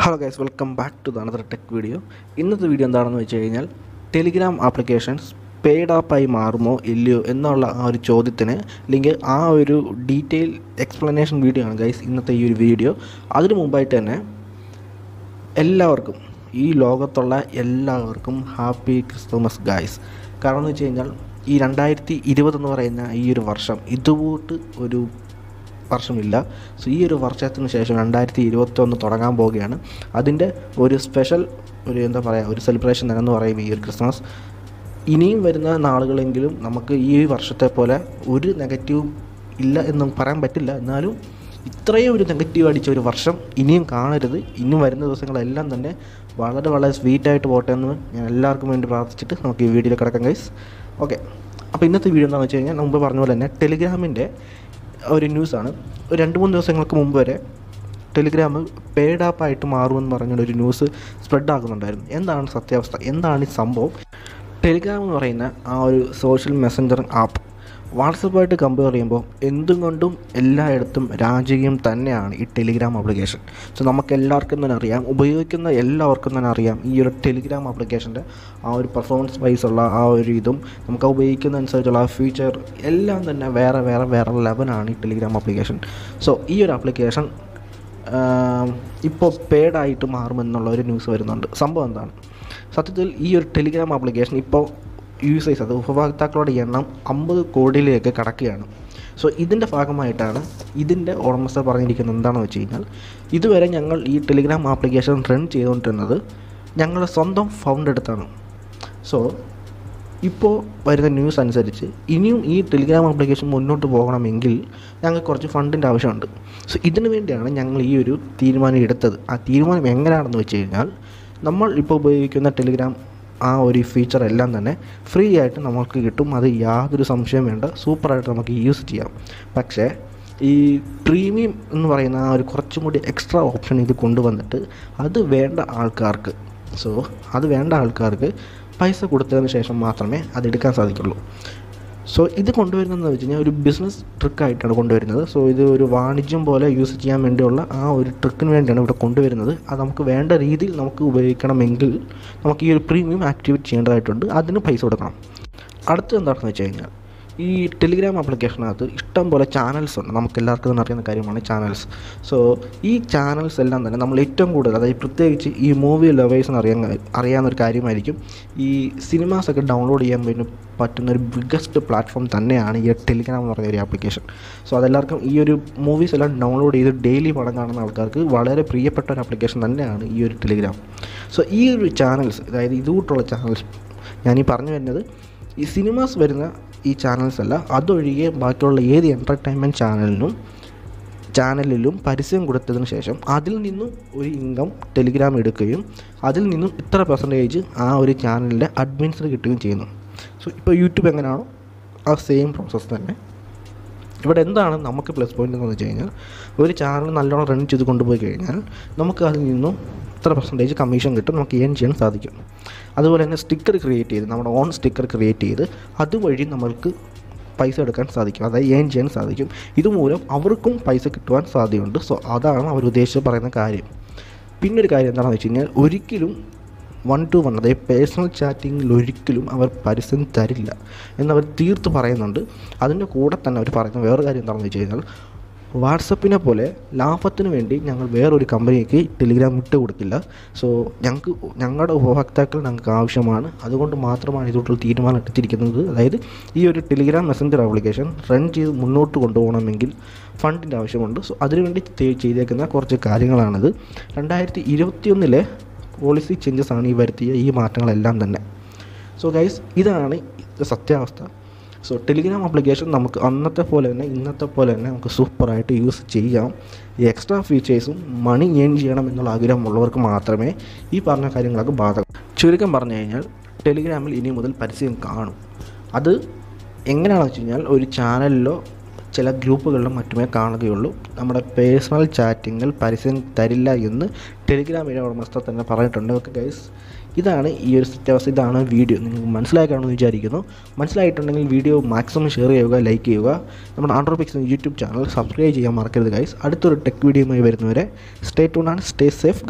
Hello guys, welcome back to another tech video. ഇന്നത്തെ video എന്താണെന്ന് വെച്ച് കഴിഞ്ഞാൽ ടെലിഗ്രാം ആപ്ലിക്കേഷൻസ് പെയ്ഡ് ആപ്പായി മാറുമോ ഇല്ലയോ എന്നുള്ള ആ ഒരു ചോദ്യത്തിന് അല്ലെങ്കിൽ ആ ഒരു ഡീറ്റെയിൽ എക്സ്പ്ലനേഷൻ വീഡിയോ ആണ് ഗൈസ് ഇന്നത്തെ ഈ ഒരു വീഡിയോ. അതിനു മുമ്പായിട്ട് തന്നെ എല്ലാവർക്കും, ഈ ലോകത്തുള്ള എല്ലാവർക്കും ഹാപ്പി ക്രിസ്തുമസ് ഗൈസ്. കാരണം എന്ന് വെച്ച് കഴിഞ്ഞാൽ ഈ 2020 എന്ന് പറയുന്ന ഈ ഒരു വർഷം ഇതുപോട്ട് ഒരു വർഷമില്ല. സോ ഈ ഒരു വർഷത്തിന് ശേഷം 2021 തുടങ്ങാൻ പോവുകയാണ്. അതിൻ്റെ ഒരു സ്പെഷ്യൽ ഒരു സെലിബ്രേഷൻ എന്ന് പറയും ഈ ഒരു ക്രിസ്മസ്. ഇനിയും വരുന്ന നാളുകളെങ്കിലും നമുക്ക് ഈ വർഷത്തെ പോലെ ഒരു നെഗറ്റീവും ഇല്ല എന്നും പറയാൻ പറ്റില്ല. എന്നാലും ഇത്രയും ഒരു നെഗറ്റീവ് അടിച്ച ഒരു വർഷം ഇനിയും കാണരുത്. ഇനിയും വരുന്ന ദിവസങ്ങളെല്ലാം തന്നെ വളരെ വളരെ സ്വീറ്റായിട്ട് പോട്ടെ എന്ന് ഞാൻ എല്ലാവർക്കും വേണ്ടി പ്രാർത്ഥിച്ചിട്ട് നമുക്ക് ഈ വീഡിയോയിൽ കിടക്കാം ഗൈസ്. ഓക്കെ, അപ്പോൾ ഇന്നത്തെ വീഡിയോ എന്താണെന്ന് വെച്ച് കഴിഞ്ഞാൽ മുമ്പ് പറഞ്ഞ പോലെ തന്നെ ടെലിഗ്രാമിൻ്റെ ഒരു ന്യൂസാണ്. ഒരു 2-3 ദിവസങ്ങൾക്ക് മുമ്പ് വരെ ടെലിഗ്രാം പെയ്ഡ് ആപ്പായിട്ട് മാറുമെന്ന് പറഞ്ഞൊരു ന്യൂസ് സ്പ്രെഡ് ആകുന്നുണ്ടായിരുന്നു. എന്താണ് സത്യാവസ്ഥ, എന്താണ് ഈ സംഭവം? ടെലിഗ്രാം എന്ന് പറയുന്ന ആ ഒരു സോഷ്യൽ മെസ്സഞ്ചർ ആപ്പ് വാട്സപ്പായിട്ട് കമ്പയർ ചെയ്യുമ്പോൾ എന്തുകൊണ്ടും എല്ലായിടത്തും രാജകീയം തന്നെയാണ് ഈ ടെലിഗ്രാം ആപ്ലിക്കേഷൻ. സോ നമുക്ക് എല്ലാവർക്കും തന്നെ അറിയാം, ഉപയോഗിക്കുന്ന എല്ലാവർക്കും തന്നെ അറിയാം ഈ ഒരു ടെലിഗ്രാം ആപ്ലിക്കേഷൻ്റെ ആ ഒരു പെർഫോമൻസ് വൈസ് ഉള്ള ആ ഒരു ഇതും നമുക്ക് ഉപയോഗിക്കുന്ന അനുസരിച്ചുള്ള ആ ഫീച്ചർ എല്ലാം തന്നെ വേറെ ലെവലാണ് ഈ ടെലിഗ്രാം ആപ്ലിക്കേഷൻ. സോ ഈ ഒരു ആപ്ലിക്കേഷൻ ഇപ്പോൾ പെയ്ഡായിട്ട് മാറുമെന്നുള്ള ഒരു ന്യൂസ് വരുന്നുണ്ട്. സംഭവം എന്താണ്? സത്യത്തിൽ ഈ ഒരു ടെലിഗ്രാം ആപ്ലിക്കേഷൻ ഇപ്പോൾ യൂസേഴ്സ്, അത് ഉപഭോക്താക്കളുടെ എണ്ണം 50 കോടിയിലേക്ക് കടക്കുകയാണ്. സോ ഇതിൻ്റെ ഭാഗമായിട്ടാണ് ഇതിൻ്റെ ഉടമസ്ഥർ പറഞ്ഞിരിക്കുന്നത് എന്താണെന്ന് വെച്ച് കഴിഞ്ഞാൽ, ഇതുവരെ ഞങ്ങൾ ഈ ടെലിഗ്രാം ആപ്ലിക്കേഷൻ റൺ ചെയ്തുകൊണ്ടിരുന്നത് ഞങ്ങളുടെ സ്വന്തം ഫണ്ട് എടുത്താണ്. സോ ഇപ്പോൾ വരുന്ന ന്യൂസ് അനുസരിച്ച് ഇനിയും ഈ ടെലിഗ്രാം ആപ്ലിക്കേഷൻ മുന്നോട്ട് പോകണമെങ്കിൽ ഞങ്ങൾക്ക് കുറച്ച് ഫണ്ടിൻ്റെ ആവശ്യമുണ്ട്. സോ ഇതിനു വേണ്ടിയാണ് ഞങ്ങൾ ഈ ഒരു തീരുമാനം എടുത്തത്. ആ തീരുമാനം എങ്ങനെയാണെന്ന് വെച്ച് കഴിഞ്ഞാൽ, നമ്മൾ ഇപ്പോൾ ഉപയോഗിക്കുന്ന ടെലിഗ്രാം ആ ഒരു ഫീച്ചർ എല്ലാം തന്നെ ഫ്രീ ആയിട്ട് നമുക്ക് കിട്ടും. അത് യാതൊരു സംശയം വേണ്ട, സൂപ്പറായിട്ട് നമുക്ക് യൂസ് ചെയ്യാം. പക്ഷേ ഈ പ്രീമിയം എന്ന് പറയുന്ന ആ ഒരു കുറച്ചും കൂടി എക്സ്ട്രാ ഓപ്ഷൻ ഇത് കൊണ്ടുവന്നിട്ട് അത് വേണ്ട ആൾക്കാർക്ക് പൈസ കൊടുത്തതിന് ശേഷം മാത്രമേ അതെടുക്കാൻ സാധിക്കുള്ളൂ. സോ ഇത് കൊണ്ടുവരുന്നതെന്ന് വെച്ച് കഴിഞ്ഞാൽ ഒരു ബിസിനസ് ട്രിക്കായിട്ടാണ് കൊണ്ടുവരുന്നത്. സോ ഇത് ഒരു വാണിജ്യം പോലെ യൂസ് ചെയ്യാൻ വേണ്ടിയുള്ള ആ ഒരു ട്രിക്കിന് വേണ്ടിയാണ് ഇവിടെ കൊണ്ടുവരുന്നത്. അത് നമുക്ക് വേണ്ട രീതിയിൽ നമുക്ക് ഉപയോഗിക്കണമെങ്കിൽ നമുക്ക് ഈ ഒരു പ്രീമിയം ആക്ടിവേറ്റ് ചെയ്യേണ്ടതായിട്ടുണ്ട്. അതിന് പൈസ കൊടുക്കണം. അടുത്തത് എന്താണെന്ന് വെച്ച് കഴിഞ്ഞാൽ, ഈ ടെലിഗ്രാം ആപ്ലിക്കേഷനകത്ത് ഇഷ്ടം പോലെ ചാനൽസ് ഉണ്ട്. നമുക്ക് എല്ലാവർക്കും തന്നെ അറിയുന്ന കാര്യമാണ് ചാനൽസ്. സോ ഈ ചാനൽസ് എല്ലാം തന്നെ നമ്മൾ ഏറ്റവും കൂടുതൽ, അതായത് പ്രത്യേകിച്ച് ഈ മൂവി ലവേഴ്സിന് അറിയാവുന്നൊരു കാര്യമായിരിക്കും, ഈ സിനിമാസൊക്കെ ഡൗൺലോഡ് ചെയ്യാൻ വേണ്ടി പറ്റുന്നൊരു ബിഗ്ഗസ്റ്റ് പ്ലാറ്റ്ഫോം തന്നെയാണ് ഈ ടെലിഗ്രാം എന്ന് പറയുന്ന ഒരു ആപ്ലിക്കേഷൻ. സോ അതെല്ലാവർക്കും ഈ ഒരു മൂവീസ് എല്ലാം ഡൗൺലോഡ് ചെയ്ത് ഡെയിലി പടം കാണുന്ന ആൾക്കാർക്ക് വളരെ പ്രിയപ്പെട്ട ഒരു ആപ്ലിക്കേഷൻ തന്നെയാണ് ഈ ഒരു ടെലിഗ്രാം. സോ ഈ ഒരു ചാനൽസ്, അതായത് ഇതുകൂട്ടുള്ള ചാനൽസ്, ഞാനീ പറഞ്ഞു വരുന്നത് ഈ സിനിമാസ് വരുന്ന ഈ ചാനൽസ് അല്ല, അതൊഴികെ ബാക്കിയുള്ള ഏത് എൻ്റർടൈൻമെൻറ്റ് ചാനലിലും പരസ്യം കൊടുത്തതിന് ശേഷം അതിൽ നിന്നും ഒരു ഇൻകം ടെലിഗ്രാം എടുക്കുകയും അതിൽ നിന്നും ഇത്ര പെർസെൻറ്റേജ് ആ ഒരു ചാനലിൻ്റെ അഡ്മിൻസിന് കിട്ടുകയും ചെയ്യുന്നു. സോ ഇപ്പോൾ യൂട്യൂബ് എങ്ങനെയാണോ ആ സെയിം പ്രോസസ്സ് തന്നെ ഇവിടെ. എന്താണ് നമുക്ക് പ്ലസ് പോയിൻ്റ് എന്ന് വെച്ച് കഴിഞ്ഞാൽ, ഒരു ചാനൽ നല്ലോണം റൺ ചെയ്ത് കൊണ്ടുപോയി കഴിഞ്ഞാൽ നമുക്ക് അതിൽ നിന്നും ഇത്ര പെർസെൻറ്റേജ് കമ്മീഷൻ കിട്ടും, നമുക്ക് ഏൺ ചെയ്യാൻ സാധിക്കും. അതുപോലെ തന്നെ സ്റ്റിക്കർ ക്രിയേറ്റ് ചെയ്ത്, നമ്മുടെ ഓൺ സ്റ്റിക്കർ ക്രിയേറ്റ് ചെയ്ത് അതുവഴി നമ്മൾക്ക് പൈസ എടുക്കാൻ സാധിക്കും, അതായത് ഏൺ ചെയ്യാൻ സാധിക്കും. ഇതുമൂലം അവർക്കും പൈസ കിട്ടുവാൻ സാധ്യതയുണ്ട്. സോ അതാണ് അവർ ഉദ്ദേശിച്ച് പറയുന്ന കാര്യം. പിന്നൊരു കാര്യം എന്താണെന്ന് വെച്ച് കഴിഞ്ഞാൽ, ഒരിക്കലും 1-to-1, അതായത് പേഴ്സണൽ ചാറ്റിങ്ങിൽ ഒരിക്കലും അവർ പരസ്യം തരില്ല എന്നവർ തീർത്ത് പറയുന്നുണ്ട്. അതിൻ്റെ കൂടെ തന്നെ അവർ പറയുന്ന വേറൊരു കാര്യം എന്താണെന്ന് വെച്ച് കഴിഞ്ഞാൽ, വാട്സപ്പിനെ പോലെ ലാഭത്തിന് വേണ്ടി ഞങ്ങൾ വേറൊരു കമ്പനിക്ക് ടെലിഗ്രാം വിട്ട് കൊടുക്കില്ല. സോ ഞങ്ങളുടെ ഉപഭോക്താക്കൾ ഞങ്ങൾക്ക് ആവശ്യമാണ്, അതുകൊണ്ട് മാത്രമാണ് ഇതോട്ടുള്ള തീരുമാനം എടുത്തിരിക്കുന്നത്. അതായത് ഈ ഒരു ടെലിഗ്രാം മെസ്സഞ്ചർ ആപ്ലിക്കേഷൻ റൺ ചെയ്ത് മുന്നോട്ട് കൊണ്ടുപോകണമെങ്കിൽ ഫണ്ടിൻ്റെ ആവശ്യമുണ്ട്. സോ അതിനുവേണ്ടി ചെയ്തേക്കുന്ന കുറച്ച് കാര്യങ്ങളാണിത്. 2021 പോളിസി ചേഞ്ചസ് ആണ് ഈ വരുത്തിയ ഈ മാറ്റങ്ങളെല്ലാം തന്നെ. സോ ഗൈസ്, ഇതാണ് സത്യാവസ്ഥ. സോ ടെലിഗ്രാം ആപ്ലിക്കേഷൻ നമുക്ക് അന്നത്തെ പോലെ തന്നെ ഇന്നത്തെ പോലെ തന്നെ നമുക്ക് സൂപ്പറായിട്ട് യൂസ് ചെയ്യാം. ഈ എക്സ്ട്രാ ഫീച്ചേഴ്സും മണി ഏൺ ചെയ്യണം എന്നുള്ള ആഗ്രഹമുള്ളവർക്ക് മാത്രമേ ഈ പറഞ്ഞ കാര്യങ്ങളൊക്കെ ബാധകം. ചുരുക്കം പറഞ്ഞു കഴിഞ്ഞാൽ, ടെലിഗ്രാമിൽ ഇനി മുതൽ പരസ്യം കാണും. അത് എങ്ങനെയാണെന്ന് വെച്ച് കഴിഞ്ഞാൽ, ഒരു ചാനലിലോ ചില ഗ്രൂപ്പുകളിലും മറ്റുമേ കാണുകയുള്ളൂ. നമ്മുടെ പേഴ്സണൽ ചാറ്റിങ്ങിൽ പരസ്യം തരില്ല എന്ന് ടെലിഗ്രാമിൻ്റെ ഉടമസ്ഥർ തന്നെ പറഞ്ഞിട്ടുണ്ട്. ഓക്കെ ഗൈസ്, ഇതാണ് ഈ ഒരു സത്യാവസ്ഥ. ഇതാണ് വീഡിയോ. നിങ്ങൾക്ക് മനസ്സിലാക്കാമെന്ന് വിചാരിക്കുന്നു. മനസ്സിലായിട്ടുണ്ടെങ്കിൽ വീഡിയോ മാക്സിമം ഷെയർ ചെയ്യുക, ലൈക്ക് ചെയ്യുക. നമ്മുടെ ആൻഡ്രോപിക്സ് യൂട്യൂബ് ചാനൽ സബ്സ്ക്രൈബ് ചെയ്യാൻ മറക്കരുത് ഗൈസ്. അടുത്തൊരു ടെക് വീഡിയോയുമായി വരുന്നവരെ stay tuned and stay safe guys.